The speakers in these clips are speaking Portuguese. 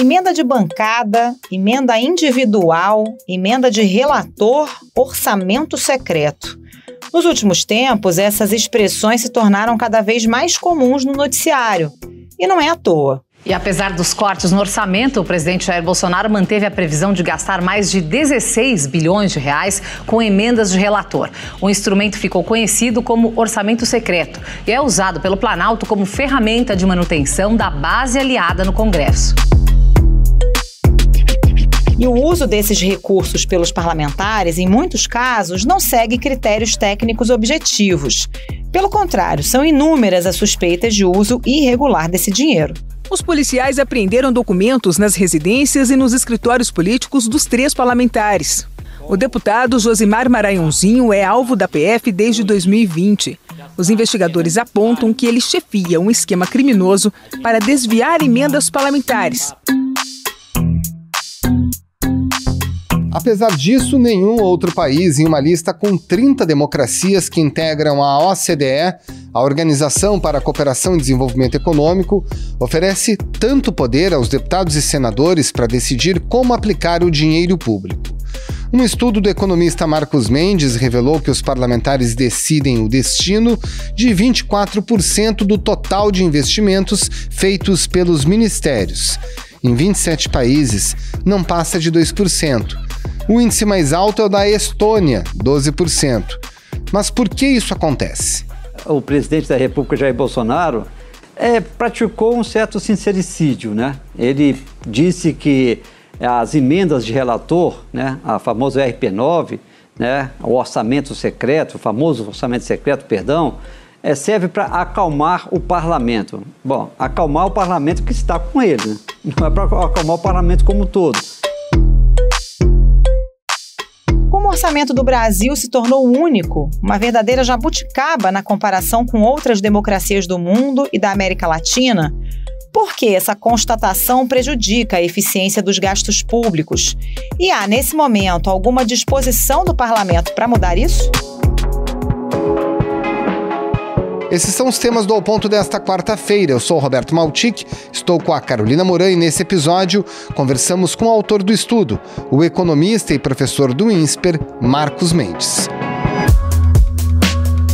emenda de bancada, emenda individual, emenda de relator, orçamento secreto. Nos últimos tempos, essas expressões se tornaram cada vez mais comuns no noticiário. E não é à toa. E apesar dos cortes no orçamento, o presidente Jair Bolsonaro manteve a previsão de gastar mais de 16 bilhões de reais com emendas de relator. O instrumento ficou conhecido como orçamento secreto e é usado pelo Planalto como ferramenta de manutenção da base aliada no Congresso. E o uso desses recursos pelos parlamentares, em muitos casos, não segue critérios técnicos objetivos. Pelo contrário, são inúmeras as suspeitas de uso irregular desse dinheiro. Os policiais apreenderam documentos nas residências e nos escritórios políticos dos 3 parlamentares. O deputado Josimar Maranhãozinho é alvo da PF desde 2020. Os investigadores apontam que ele chefia um esquema criminoso para desviar emendas parlamentares. Apesar disso, nenhum outro país em uma lista com 30 democracias que integram a OCDE, a Organização para a Cooperação e Desenvolvimento Econômico, oferece tanto poder aos deputados e senadores para decidir como aplicar o dinheiro público. Um estudo do economista Marcos Mendes revelou que os parlamentares decidem o destino de 24% do total de investimentos feitos pelos ministérios. Em 27 países, não passa de 2%. O índice mais alto é o da Estônia, 12%. Mas por que isso acontece? O presidente da República, Jair Bolsonaro, praticou um certo sincericídio, né? Ele disse que as emendas de relator, né, a famosa RP9, né, o orçamento secreto, o famoso orçamento secreto, serve para acalmar o parlamento. Bom, acalmar o parlamento que está com ele, né? Não é para acalmar o parlamento como um todo. Como o orçamento do Brasil se tornou único, uma verdadeira jabuticaba na comparação com outras democracias do mundo e da América Latina, por que essa constatação prejudica a eficiência dos gastos públicos? E há, nesse momento, alguma disposição do parlamento para mudar isso? Esses são os temas do Ao Ponto desta quarta-feira. Eu sou o Roberto Maltic, estou com a Carolina Moran e nesse episódio conversamos com o autor do estudo, o economista e professor do INSPER, Marcos Mendes.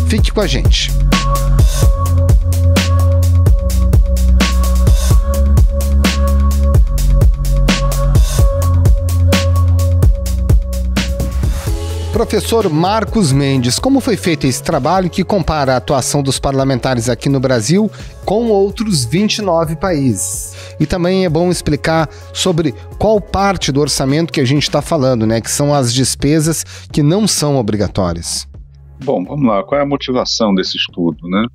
Fique com a gente. Professor Marcos Mendes, como foi feito esse trabalho que compara a atuação dos parlamentares aqui no Brasil com outros 29 países? E também é bom explicar sobre qual parte do orçamento que a gente está falando, né? Que são as despesas que não são obrigatórias. Bom, vamos lá. Qual é a motivação desse estudo, né?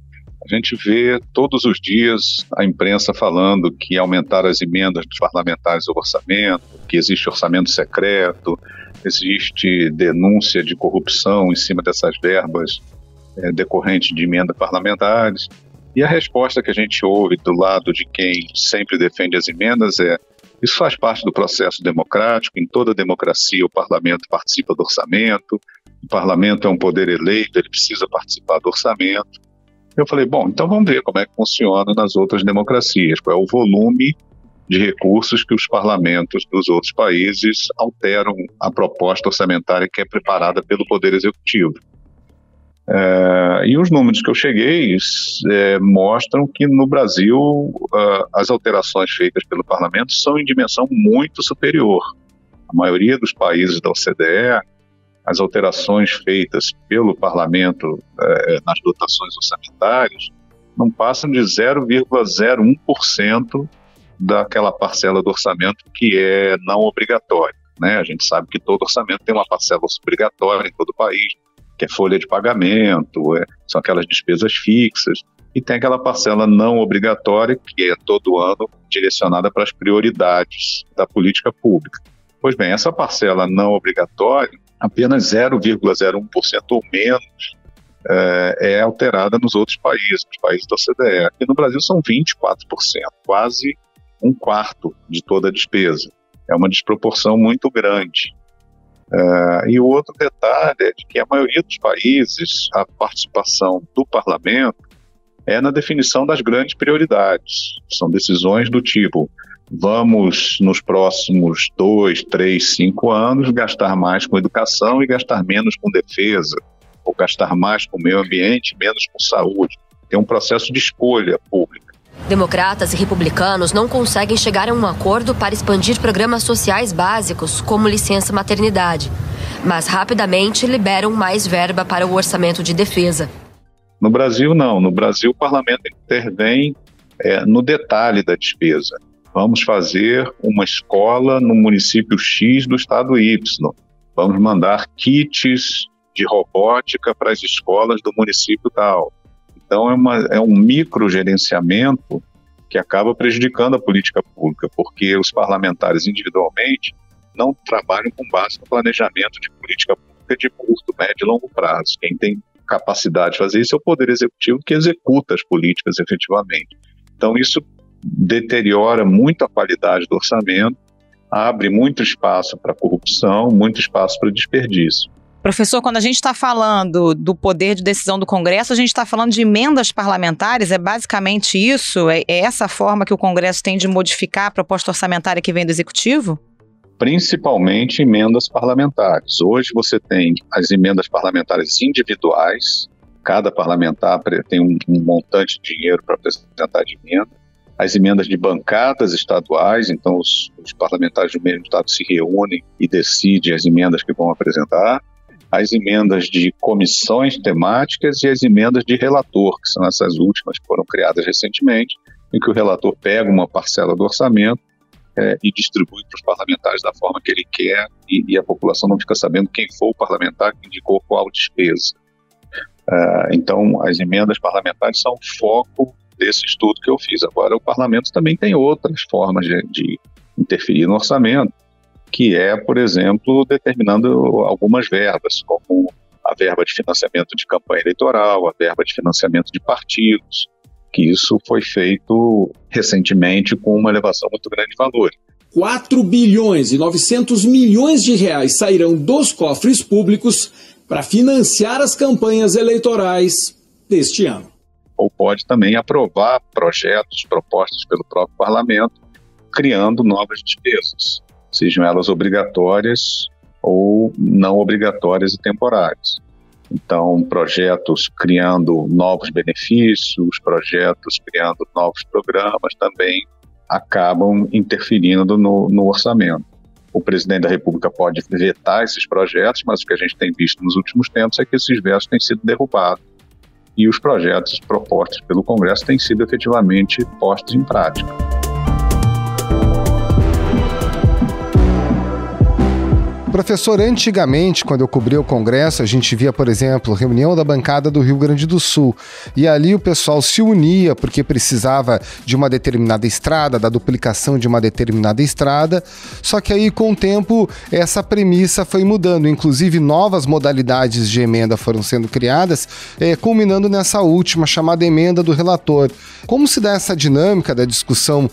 A gente vê todos os dias a imprensa falando que aumentaram as emendas dos parlamentares ao orçamento, que existe orçamento secreto, existe denúncia de corrupção em cima dessas verbas decorrentes de emendas parlamentares. E a resposta que a gente ouve do lado de quem sempre defende as emendas é: isso faz parte do processo democrático, em toda democracia o parlamento participa do orçamento, o parlamento é um poder eleito, ele precisa participar do orçamento. Eu falei, bom, então vamos ver como é que funciona nas outras democracias, qual é o volume de recursos que os parlamentos dos outros países alteram a proposta orçamentária que é preparada pelo Poder Executivo. E os números que eu cheguei mostram que no Brasil as alterações feitas pelo parlamento são em dimensão muito superior. A maioria dos países da OCDE, as alterações feitas pelo parlamento nas dotações orçamentárias não passam de 0,01% daquela parcela do orçamento que é não obrigatória, né? A gente sabe que todo orçamento tem uma parcela obrigatória em todo o país, que é folha de pagamento, são aquelas despesas fixas, e tem aquela parcela não obrigatória, que é todo ano direcionada para as prioridades da política pública. Pois bem, essa parcela não obrigatória, apenas 0,01% ou menos, é alterada nos outros países, nos países da OCDE. Aqui no Brasil são 24%, quase um quarto de toda a despesa. É uma desproporção muito grande. E o outro detalhe é de que a maioria dos países, a participação do parlamento é na definição das grandes prioridades. São decisões do tipo vamos, nos próximos 2, 3, 5 anos, gastar mais com educação e gastar menos com defesa, ou gastar mais com meio ambiente, menos com saúde. Tem um processo de escolha pública. Democratas e republicanos não conseguem chegar a um acordo para expandir programas sociais básicos, como licença maternidade, mas rapidamente liberam mais verba para o orçamento de defesa. No Brasil, não. No Brasil, o parlamento intervém no detalhe da despesa. Vamos fazer uma escola no município X do estado Y. Vamos mandar kits de robótica para as escolas do município tal. Então, é um microgerenciamento que acaba prejudicando a política pública, porque os parlamentares individualmente não trabalham com base no planejamento de política pública de curto, médio e longo prazo. Quem tem capacidade de fazer isso é o Poder Executivo, que executa as políticas efetivamente. Então, isso deteriora muito a qualidade do orçamento, abre muito espaço para corrupção, muito espaço para desperdício. Professor, quando a gente está falando do poder de decisão do Congresso, a gente está falando de emendas parlamentares, é basicamente isso? É essa forma que o Congresso tem de modificar a proposta orçamentária que vem do Executivo? Principalmente emendas parlamentares. Hoje você tem as emendas parlamentares individuais, cada parlamentar tem um montante de dinheiro para apresentar de emenda. As emendas de bancadas estaduais, então os parlamentares do mesmo estado se reúnem e decidem as emendas que vão apresentar. As emendas de comissões temáticas e as emendas de relator, que são essas últimas que foram criadas recentemente, em que o relator pega uma parcela do orçamento e distribui para os parlamentares da forma que ele quer e a população não fica sabendo quem foi o parlamentar que indicou qual despesa. Então, as emendas parlamentares são o foco desse estudo que eu fiz. Agora, o parlamento também tem outras formas de interferir no orçamento, que é, por exemplo, determinando algumas verbas, como a verba de financiamento de campanha eleitoral, a verba de financiamento de partidos, que isso foi feito recentemente com uma elevação muito grande de valor. 4 bilhões e 900 milhões de reais sairão dos cofres públicos para financiar as campanhas eleitorais deste ano. Ou pode também aprovar projetos propostos pelo próprio parlamento, criando novas despesas, sejam elas obrigatórias ou não obrigatórias e temporárias. Então, projetos criando novos benefícios, projetos criando novos programas também acabam interferindo no orçamento. O presidente da República pode vetar esses projetos, mas o que a gente tem visto nos últimos tempos é que esses vetos têm sido derrubados e os projetos propostos pelo Congresso têm sido efetivamente postos em prática. Professor, antigamente, quando eu cobria o Congresso, a gente via, por exemplo, reunião da bancada do Rio Grande do Sul. E ali o pessoal se unia porque precisava de uma determinada estrada, da duplicação de uma determinada estrada. Só que aí, com o tempo, essa premissa foi mudando. Inclusive, novas modalidades de emenda foram sendo criadas, culminando nessa última, chamada emenda do relator. Como se dá essa dinâmica da discussão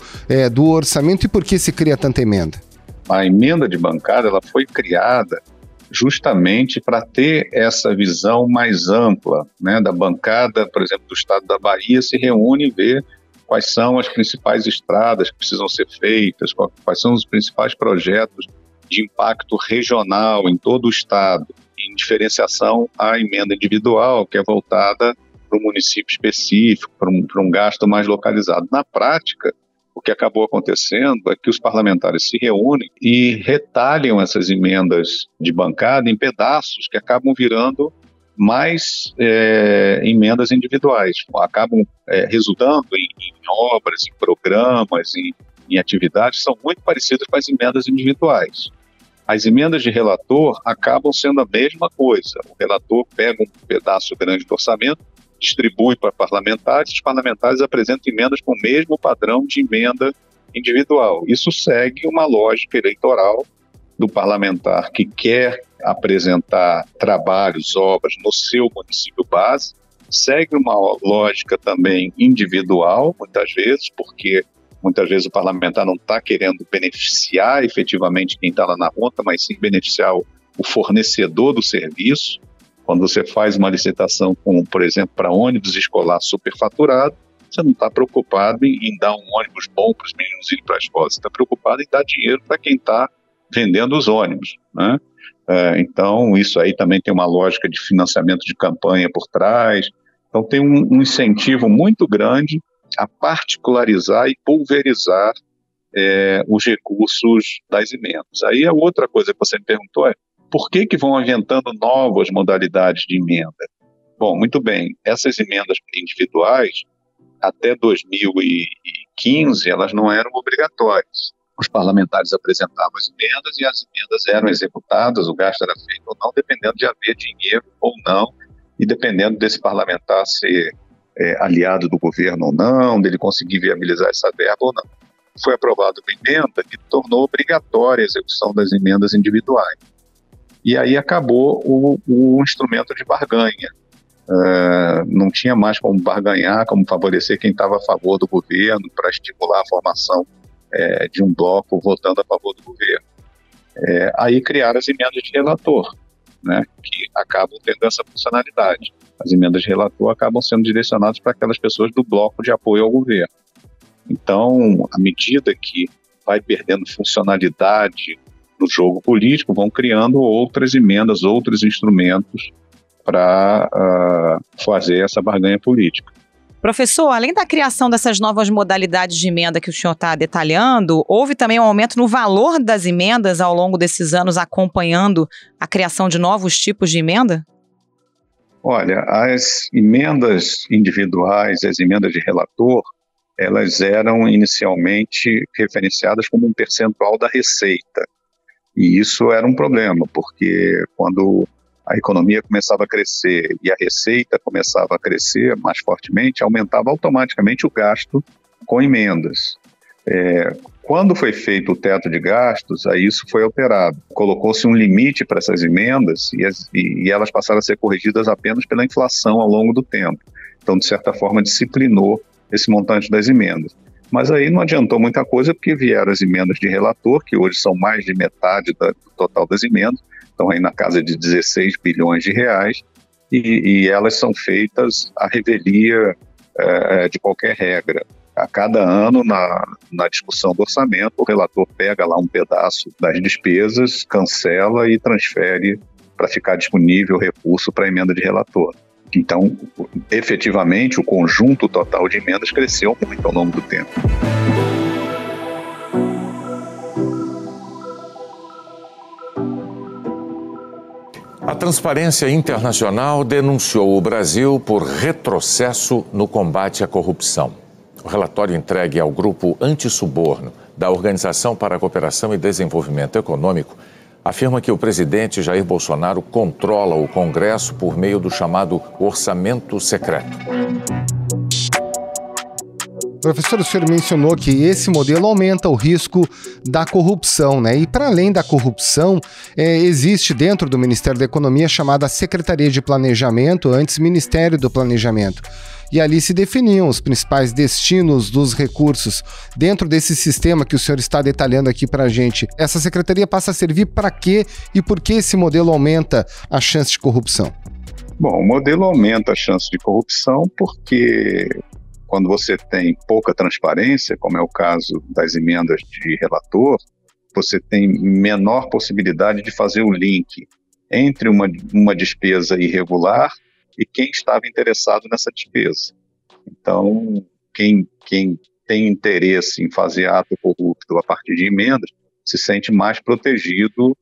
do orçamento e por que se cria tanta emenda? A emenda de bancada ela foi criada justamente para ter essa visão mais ampla, né, da bancada, por exemplo, do estado da Bahia, se reúne e vê quais são as principais estradas que precisam ser feitas, quais são os principais projetos de impacto regional em todo o estado, em diferenciação à emenda individual, que é voltada para um município específico, para um gasto mais localizado. Na prática, o que acabou acontecendo é que os parlamentares se reúnem e retalham essas emendas de bancada em pedaços que acabam virando mais emendas individuais. Acabam resultando em obras, em programas, em atividades que são muito parecidas com as emendas individuais. As emendas de relator acabam sendo a mesma coisa. O relator pega um pedaço grande do orçamento, distribui para parlamentares, os parlamentares apresentam emendas com o mesmo padrão de emenda individual. Isso segue uma lógica eleitoral do parlamentar que quer apresentar trabalhos, obras no seu município base, segue uma lógica também individual, muitas vezes, porque muitas vezes o parlamentar não está querendo beneficiar efetivamente quem está lá na ponta, mas sim beneficiar o fornecedor do serviço. Quando você faz uma licitação, como, por exemplo, para ônibus escolar superfaturado, você não está preocupado em dar um ônibus bom para os meninos irem para a escola, você está preocupado em dar dinheiro para quem está vendendo os ônibus, né? Então, isso aí também tem uma lógica de financiamento de campanha por trás. Então, tem um incentivo muito grande a particularizar e pulverizar os recursos das emendas. Aí a outra coisa que você me perguntou é por que vão inventando novas modalidades de emenda? Bom, muito bem, essas emendas individuais, até 2015, elas não eram obrigatórias. Os parlamentares apresentavam as emendas e as emendas eram executadas, o gasto era feito ou não, dependendo de haver dinheiro ou não, e dependendo desse parlamentar ser aliado do governo ou não, dele conseguir viabilizar essa verba ou não. Foi aprovada uma emenda que tornou obrigatória a execução das emendas individuais. E aí acabou o instrumento de barganha. Não tinha mais como barganhar, como favorecer quem estava a favor do governo para estimular a formação de um bloco votando a favor do governo. Aí criaram as emendas de relator, né, que acabam tendo essa funcionalidade. As emendas de relator acabam sendo direcionadas para aquelas pessoas do bloco de apoio ao governo. Então, à medida que vai perdendo funcionalidade no jogo político, vão criando outras emendas, outros instrumentos para fazer essa barganha política. Professor, além da criação dessas novas modalidades de emenda que o senhor está detalhando, houve também um aumento no valor das emendas ao longo desses anos, acompanhando a criação de novos tipos de emenda? Olha, as emendas individuais, as emendas de relator, elas eram inicialmente referenciadas como um percentual da receita. E isso era um problema, porque quando a economia começava a crescer e a receita começava a crescer mais fortemente, aumentava automaticamente o gasto com emendas. Quando foi feito o teto de gastos, aí isso foi alterado. Colocou-se um limite para essas emendas e elas passaram a ser corrigidas apenas pela inflação ao longo do tempo. Então, de certa forma, disciplinou esse montante das emendas. Mas aí não adiantou muita coisa, porque vieram as emendas de relator, que hoje são mais de metade do total das emendas, estão aí na casa de 16 bilhões de reais, e elas são feitas à revelia de qualquer regra. A cada ano, na discussão do orçamento, o relator pega lá um pedaço das despesas, cancela e transfere para ficar disponível recurso para a emenda de relator. Então, efetivamente, o conjunto total de emendas cresceu muito ao longo do tempo. A Transparência Internacional denunciou o Brasil por retrocesso no combate à corrupção. O relatório entregue ao Grupo Antissuborno da Organização para a Cooperação e Desenvolvimento Econômico afirma que o presidente Jair Bolsonaro controla o Congresso por meio do chamado orçamento secreto. Professor, o senhor mencionou que esse modelo aumenta o risco da corrupção, né? E para além da corrupção, existe dentro do Ministério da Economia a chamada Secretaria de Planejamento, antes Ministério do Planejamento. E ali se definiam os principais destinos dos recursos. Dentro desse sistema que o senhor está detalhando aqui para a gente, essa secretaria passa a servir para quê e por que esse modelo aumenta a chance de corrupção? Bom, o modelo aumenta a chance de corrupção porque quando você tem pouca transparência, como é o caso das emendas de relator, você tem menor possibilidade de fazer o link entre uma despesa irregular e quem estava interessado nessa despesa. Então, quem tem interesse em fazer ato corrupto a partir de emendas se sente mais protegido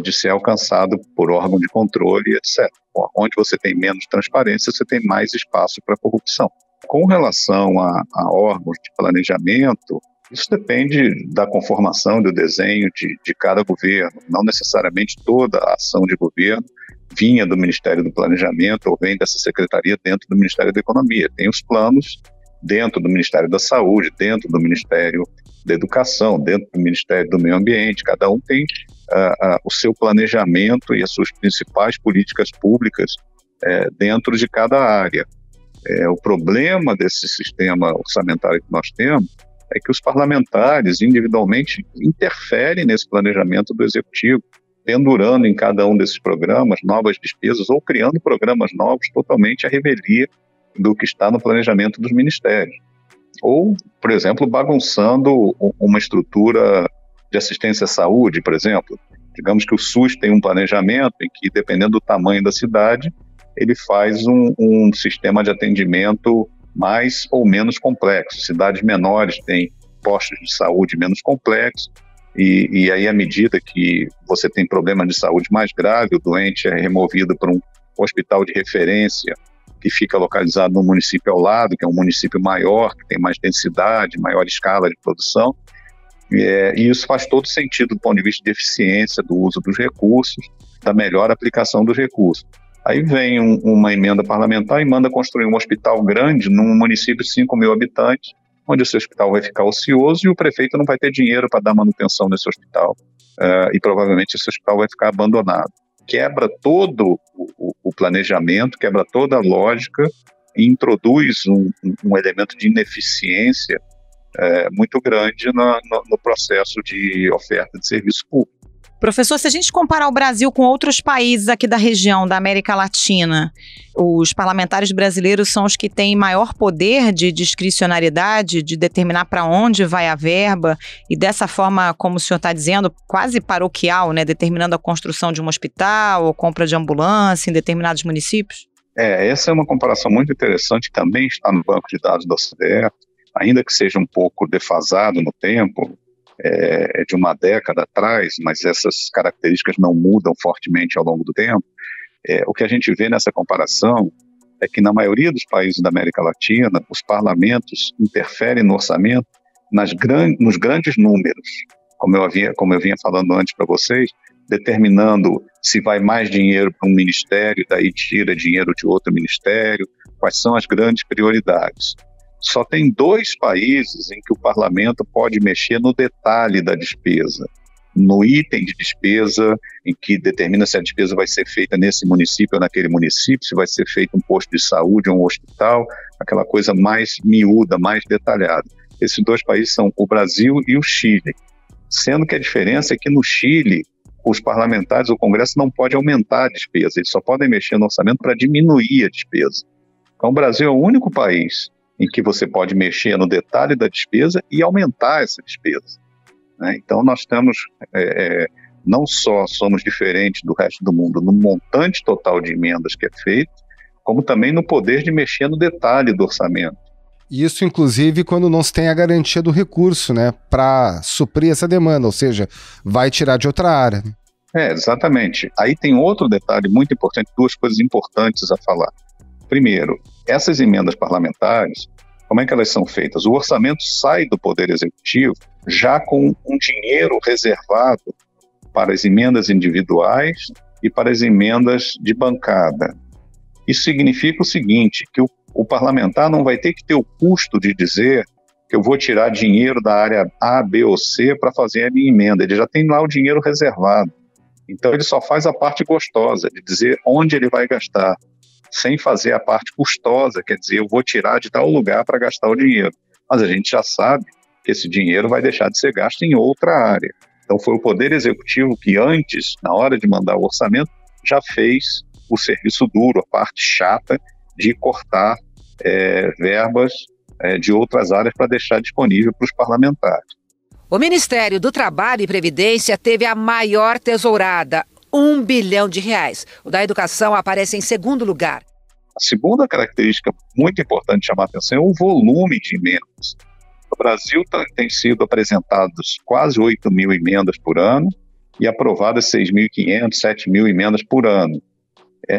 de ser alcançado por órgão de controle, etc. Onde você tem menos transparência, você tem mais espaço para corrupção. Com relação a órgãos de planejamento, isso depende da conformação e do desenho de cada governo. Não necessariamente toda a ação de governo vinha do Ministério do Planejamento ou vem dessa secretaria dentro do Ministério da Economia. Tem os planos dentro do Ministério da Saúde, dentro do Ministério da Educação, dentro do Ministério do Meio Ambiente. Cada um tem o seu planejamento e as suas principais políticas públicas dentro de cada área. O problema desse sistema orçamentário que nós temos é que os parlamentares individualmente interferem nesse planejamento do Executivo, pendurando em cada um desses programas novas despesas ou criando programas novos totalmente à revelia do que está no planejamento dos ministérios. Ou, por exemplo, bagunçando uma estrutura de assistência à saúde, por exemplo. Digamos que o SUS tem um planejamento em que, dependendo do tamanho da cidade, ele faz um sistema de atendimento mais ou menos complexo. Cidades menores têm postos de saúde menos complexos, e aí, à medida que você tem problema de saúde mais grave, o doente é removido para um hospital de referência que fica localizado no município ao lado, que é um município maior, que tem mais densidade, maior escala de produção, e isso faz todo sentido do ponto de vista de eficiência do uso dos recursos, da melhor aplicação dos recursos. Aí vem uma emenda parlamentar e manda construir um hospital grande num município de 5 mil habitantes, onde esse hospital vai ficar ocioso e o prefeito não vai ter dinheiro para dar manutenção nesse hospital, e provavelmente esse hospital vai ficar abandonado. Quebra todo o planejamento, quebra toda a lógica e introduz um elemento de ineficiência muito grande no processo de oferta de serviço público. Professor, se a gente comparar o Brasil com outros países aqui da região, da América Latina, os parlamentares brasileiros são os que têm maior poder de discricionariedade, de determinar para onde vai a verba, e dessa forma, como o senhor está dizendo, quase paroquial, né, determinando a construção de um hospital ou compra de ambulância em determinados municípios? Essa é uma comparação muito interessante, que também está no banco de dados da OCDE, ainda que seja um pouco defasado no tempo, de uma década atrás, mas essas características não mudam fortemente ao longo do tempo. O que a gente vê nessa comparação é que na maioria dos países da América Latina, os parlamentos interferem no orçamento nos grandes números, como eu vinha falando antes para vocês, determinando se vai mais dinheiro para um ministério, daí tira dinheiro de outro ministério, quais são as grandes prioridades. Só tem 2 países em que o parlamento pode mexer no detalhe da despesa, no item de despesa, em que determina se a despesa vai ser feita nesse município ou naquele município, se vai ser feito um posto de saúde ou um hospital, aquela coisa mais miúda, mais detalhada. Esses 2 países são o Brasil e o Chile, sendo que a diferença é que no Chile, os parlamentares, o Congresso não pode aumentar a despesa, eles só podem mexer no orçamento para diminuir a despesa. Então o Brasil é o único país em que você pode mexer no detalhe da despesa e aumentar essa despesa, né? Então nós temos, não só somos diferentes do resto do mundo no montante total de emendas que é feito, como também no poder de mexer no detalhe do orçamento. Isso, inclusive, quando não se tem a garantia do recurso, né, para suprir essa demanda, ou seja, vai tirar de outra área. Exatamente. Aí tem outro detalhe muito importante, 2 coisas importantes a falar. Primeiro, essas emendas parlamentares, como é que elas são feitas? O orçamento sai do Poder Executivo já com um dinheiro reservado para as emendas individuais e para as emendas de bancada. Isso significa o seguinte, que o parlamentar não vai ter que ter o custo de dizer que eu vou tirar dinheiro da área A, B ou C para fazer a minha emenda. Ele já tem lá o dinheiro reservado. Então ele só faz a parte gostosa, de dizer onde ele vai gastar, sem fazer a parte custosa, quer dizer, eu vou tirar de tal lugar para gastar o dinheiro. Mas a gente já sabe que esse dinheiro vai deixar de ser gasto em outra área. Então foi o Poder Executivo que antes, na hora de mandar o orçamento, já fez o serviço duro, a parte chata de cortar verbas de outras áreas para deixar disponível para os parlamentares. O Ministério do Trabalho e Previdência teve a maior tesourada, R$1 bilhão. O da Educação aparece em segundo lugar. A segunda característica muito importante de chamar a atenção é o volume de emendas. No Brasil tem sido apresentadas quase 8 mil emendas por ano e aprovadas 6.500, 7.000 emendas por ano.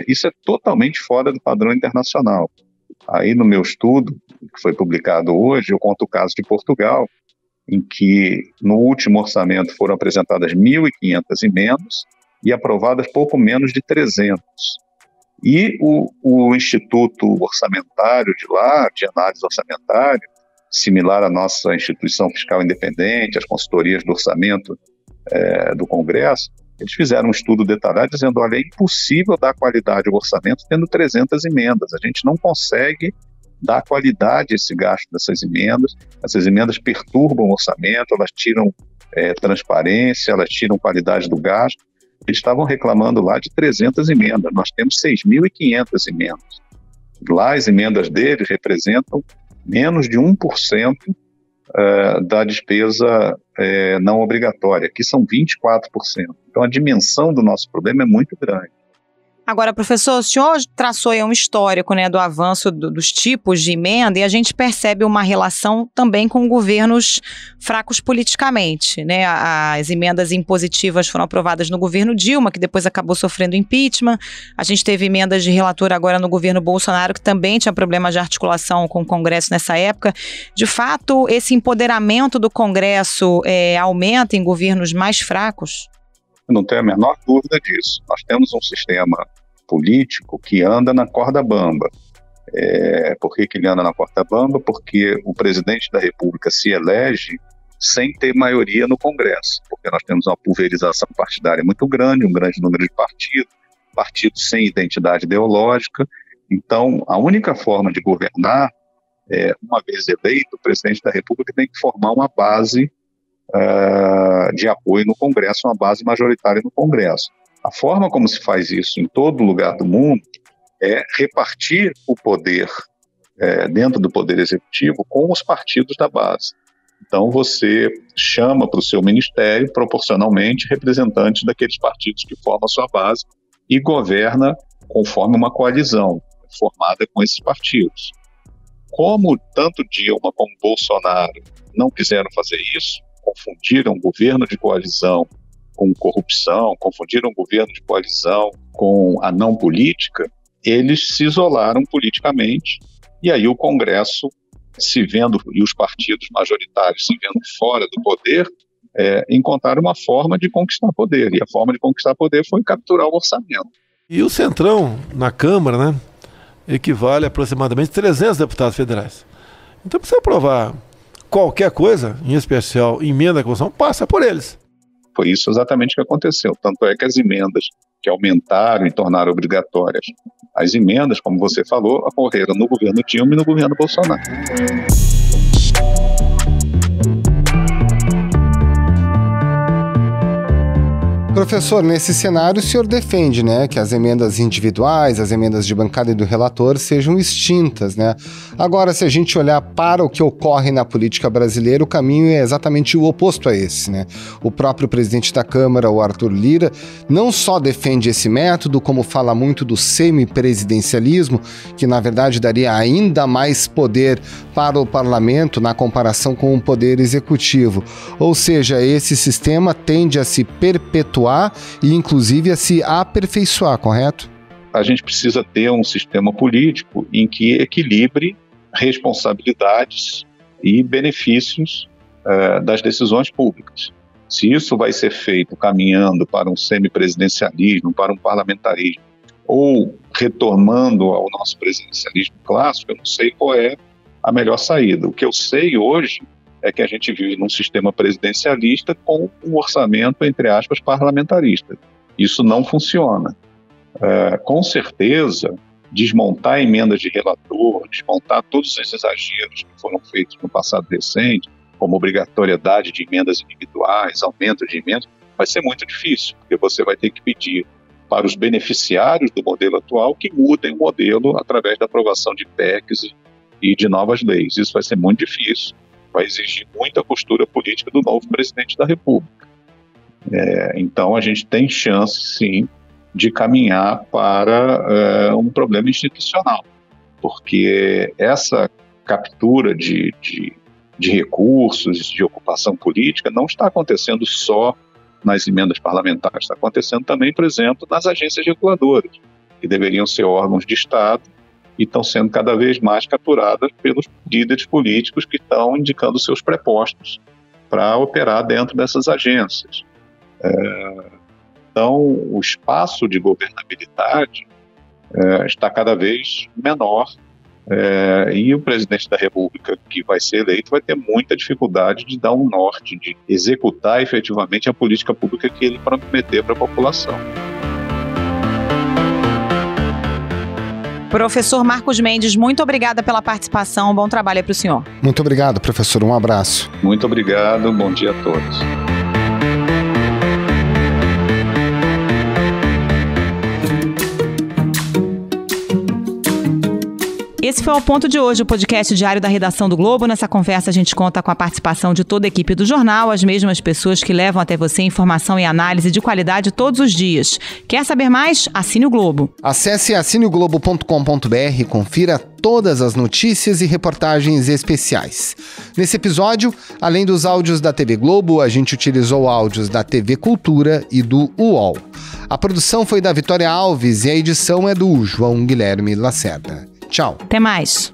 Isso é totalmente fora do padrão internacional. Aí no meu estudo, que foi publicado hoje, eu conto o caso de Portugal, em que no último orçamento foram apresentadas 1.500 emendas e aprovadas pouco menos de 300. E o Instituto Orçamentário de lá, de análise orçamentária, similar à nossa instituição fiscal independente, as consultorias do orçamento do Congresso, eles fizeram um estudo detalhado dizendo, olha, é impossível dar qualidade ao orçamento tendo 300 emendas. A gente não consegue dar qualidade a esse gasto dessas emendas. Essas emendas perturbam o orçamento, elas tiram transparência, elas tiram qualidade do gasto. Eles estavam reclamando lá de 300 emendas, nós temos 6.500 emendas. Lá as emendas deles representam menos de 1% da despesa não obrigatória, que são 24%. Então a dimensão do nosso problema é muito grande. Agora, professor, o senhor traçou aí um histórico, né, do avanço dos tipos de emenda, e a gente percebe uma relação também com governos fracos politicamente, né? As emendas impositivas foram aprovadas no governo Dilma, que depois acabou sofrendo impeachment. A gente teve emendas de relator agora no governo Bolsonaro, que também tinha problemas de articulação com o Congresso nessa época. De fato, esse empoderamento do Congresso aumenta em governos mais fracos? Não tenho a menor dúvida disso. Nós temos um sistema político que anda na corda bamba. Por que ele anda na corda bamba? Porque o presidente da República se elege sem ter maioria no Congresso, porque nós temos uma pulverização partidária muito grande, um grande número de partidos sem identidade ideológica. Então, a única forma de governar, uma vez eleito, o presidente da República tem que formar uma base de apoio no Congresso, uma base majoritária no Congresso. A forma como se faz isso em todo lugar do mundo é repartir o poder dentro do Poder Executivo com os partidos da base. Então você chama para o seu ministério, proporcionalmente, representantes daqueles partidos que formam a sua base e governa conforme uma coalizão formada com esses partidos. Como tanto Dilma como Bolsonaro não quiseram fazer isso, confundiram governo de coalizão com corrupção, confundiram governo de coalizão com a não política, eles se isolaram politicamente, e aí o Congresso, se vendo, e os partidos majoritários se vendo fora do poder, encontraram uma forma de conquistar poder, e a forma de conquistar poder foi capturar o orçamento. E o Centrão, na Câmara, né, equivale a aproximadamente 300 deputados federais. Então precisa aprovar qualquer coisa, em especial emenda à Constituição, passa por eles. Foi isso exatamente que aconteceu. Tanto é que as emendas que aumentaram e tornaram obrigatórias as emendas, como você falou, ocorreram no governo Dilma e no governo Bolsonaro. Professor, nesse cenário o senhor defende, né, que as emendas individuais, as emendas de bancada e do relator sejam extintas, né? Agora, se a gente olhar para o que ocorre na política brasileira, o caminho é exatamente o oposto a esse, né? O próprio presidente da Câmara, o Arthur Lira, não só defende esse método, como fala muito do semipresidencialismo, que na verdade daria ainda mais poder para o parlamento na comparação com o poder executivo. Ou seja, esse sistema tende a se perpetuar e inclusive a se aperfeiçoar, correto? A gente precisa ter um sistema político em que equilibre responsabilidades e benefícios das decisões públicas. Se isso vai ser feito caminhando para um semipresidencialismo, para um parlamentarismo, ou retornando ao nosso presidencialismo clássico, eu não sei qual é a melhor saída. O que eu sei hoje é que a gente vive num sistema presidencialista com um orçamento, entre aspas, parlamentarista. Isso não funciona. Com certeza, desmontar emendas de relator, desmontar todos esses exageros que foram feitos no passado recente, como obrigatoriedade de emendas individuais, aumento de emendas, vai ser muito difícil, porque você vai ter que pedir para os beneficiários do modelo atual que mudem o modelo através da aprovação de PECs e de novas leis. Isso vai ser muito difícil. Vai exigir muita postura política do novo presidente da República. Então, a gente tem chance, sim, de caminhar para um problema institucional, porque essa captura de recursos, de ocupação política, não está acontecendo só nas emendas parlamentares, está acontecendo também, por exemplo, nas agências reguladoras, que deveriam ser órgãos de Estado, e estão sendo cada vez mais capturadas pelos líderes políticos que estão indicando seus prepostos para operar dentro dessas agências. Então, o espaço de governabilidade está cada vez menor e o presidente da República que vai ser eleito vai ter muita dificuldade de dar um norte, de executar efetivamente a política pública que ele prometeu para a população. Professor Marcos Mendes, muito obrigada pela participação. Bom trabalho aí para o senhor. Muito obrigado, professor. Um abraço. Muito obrigado. Bom dia a todos. Esse foi o Ponto de hoje, o podcast diário da redação do Globo. Nessa conversa a gente conta com a participação de toda a equipe do jornal, as mesmas pessoas que levam até você informação e análise de qualidade todos os dias. Quer saber mais? Assine o Globo. Acesse assineoglobo.com.br e confira todas as notícias e reportagens especiais. Nesse episódio, além dos áudios da TV Globo, a gente utilizou áudios da TV Cultura e do UOL. A produção foi da Vitória Alves e a edição é do João Guilherme Lacerda. Tchau. Até mais.